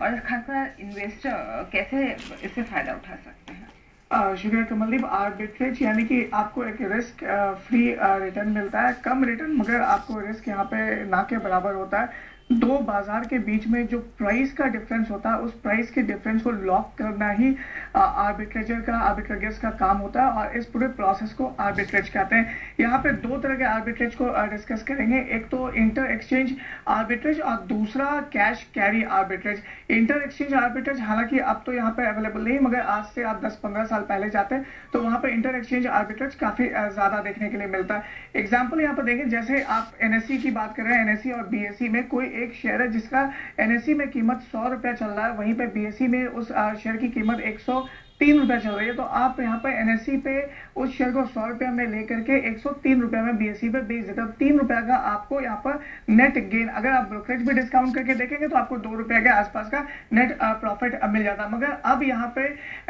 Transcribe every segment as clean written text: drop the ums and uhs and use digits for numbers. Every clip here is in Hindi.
और खासकर इन्वेस्टर कैसे इससे फायदा उठा सकते हैं? शुक्रिया कमलदीप। आर्बिट्रेज यानी कि आपको एक रिस्क फ्री रिटर्न मिलता है, कम रिटर्न, मगर आपको रिस्क यहाँ पे ना के बराबर होता है। दो बाजार के बीच में जो प्राइस का डिफरेंस होता है, उस प्राइस के डिफरेंस को लॉक करना ही आर्बिट्रेजर्स का काम होता है, और इस पूरे प्रोसेस को आर्बिट्रेज कहते हैं। यहाँ पे दो तरह के आर्बिट्रेज को डिस्कस करेंगे। एक तो इंटर एक्सचेंज आर्बिट्रेज और दूसरा cash carry arbitrage. Inter exchange arbitrage हालांकि अब तो यहाँ पे अवेलेबल नहीं, मगर आज से आप 10-15 साल पहले जाते हैं तो वहां पे इंटर एक्सचेंज आर्बिट्रेज काफी ज्यादा देखने के लिए मिलता है। एग्जांपल यहाँ पर देंगे, जैसे आप एनएससी की बात कर रहे हैं, एनएससी और बीएससी में कोई एक शेयर है जिसका एनएससी में कीमत 100 रुपया चल रहा है, वहीं पे बीएससी में उस शेयर की कीमत 103 रुपया चल रही है। तो आप यहाँ पे एनएससी पे उस शेयर को 100 रुपया में लेकर के 103 रुपया में बीएससी पे बेच देते हैं। 3 रुपया का आपको यहाँ पर नेट गेन, अगर आप ब्रोकरेज भी डिस्काउंट करके देखेंगे तो आपको 2 रुपया के आसपास का नेट प्रॉफिट मिल जाता है। मगर अब यहाँ पे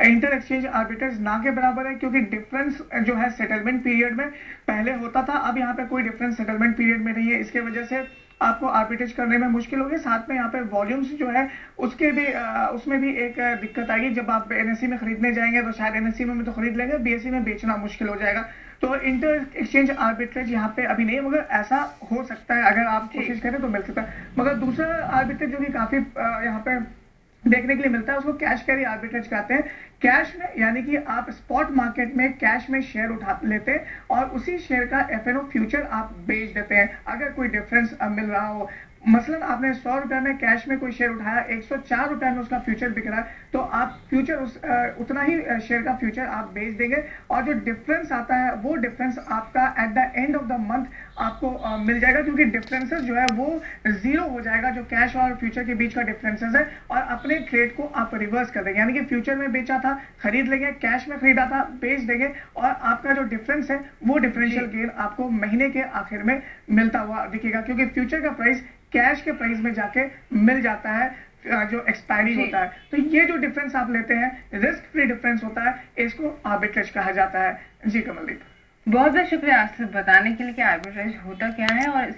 इंटर एक्सचेंज आर्बिट्रेज ना के बराबर है, क्योंकि डिफरेंस जो है सेटलमेंट पीरियड में पहले होता था, अब यहाँ पे कोई डिफरेंस सेटलमेंट पीरियड में नहीं है। इसके वजह से आपको आर्बिट्रेज करने में मुश्किल होगी। साथ में यहाँ पे वॉल्यूम्स जो है उसके भी उसमें भी एक दिक्कत आएगी। जब आप एनएससी में खरीदने जाएंगे तो शायद एनएससी में तो खरीद लेंगे, बीएससी में बेचना मुश्किल हो जाएगा। तो इंटर एक्सचेंज आर्बिट्रेज यहाँ पे अभी नहीं है, मगर ऐसा हो सकता है, अगर आप कोशिश करें तो मिल सकता है। मगर दूसरा आर्बिट्रेज जो कि काफी यहाँ पे देखने के लिए मिलता है, उसको कैश कैरी आर्बिट्रेज कहते हैं। कैश में यानी कि आप स्पॉट मार्केट में कैश में शेयर उठा लेते हैं और उसी शेयर का एफएनओ फ्यूचर आप बेच देते हैं अगर कोई डिफरेंस मिल रहा हो। मसलन आपने 100 रुपया में कैश में कोई शेयर उठाया, 104 रुपया में उसका फ्यूचर बिक रहा है, तो आप फ्यूचर उतना ही शेयर का फ्यूचर आप बेच देंगे, और जो डिफरेंस आता है वो डिफरेंस आपका at the end of the month आपको मिल जाएगा, क्योंकि डिफरेंसेस जो है वो जीरो हो जाएगा, जो कैश और फ्यूचर के बीच का डिफरेंसेस है, और अपने ट्रेड को आप रिवर्स कर देंगे। यानी कि फ्यूचर में बेचा था खरीद लेंगे, कैश में खरीदा था बेच देंगे, और आपका जो डिफरेंस है वो डिफरेंशियल गेन आपको महीने के आखिर में मिलता हुआ दिखेगा, क्योंकि फ्यूचर का प्राइस कैश के प्राइस में जाके मिल जाता है जो एक्सपायरी होता है। तो ये जो डिफरेंस आप लेते हैं, रिस्क फ्री डिफरेंस होता है, इसको आर्बिट्रेज कहा जाता है। जी कमलदीप, बहुत बहुत शुक्रिया आपसे बताने के लिए कि आर्बिट्रेज होता क्या है और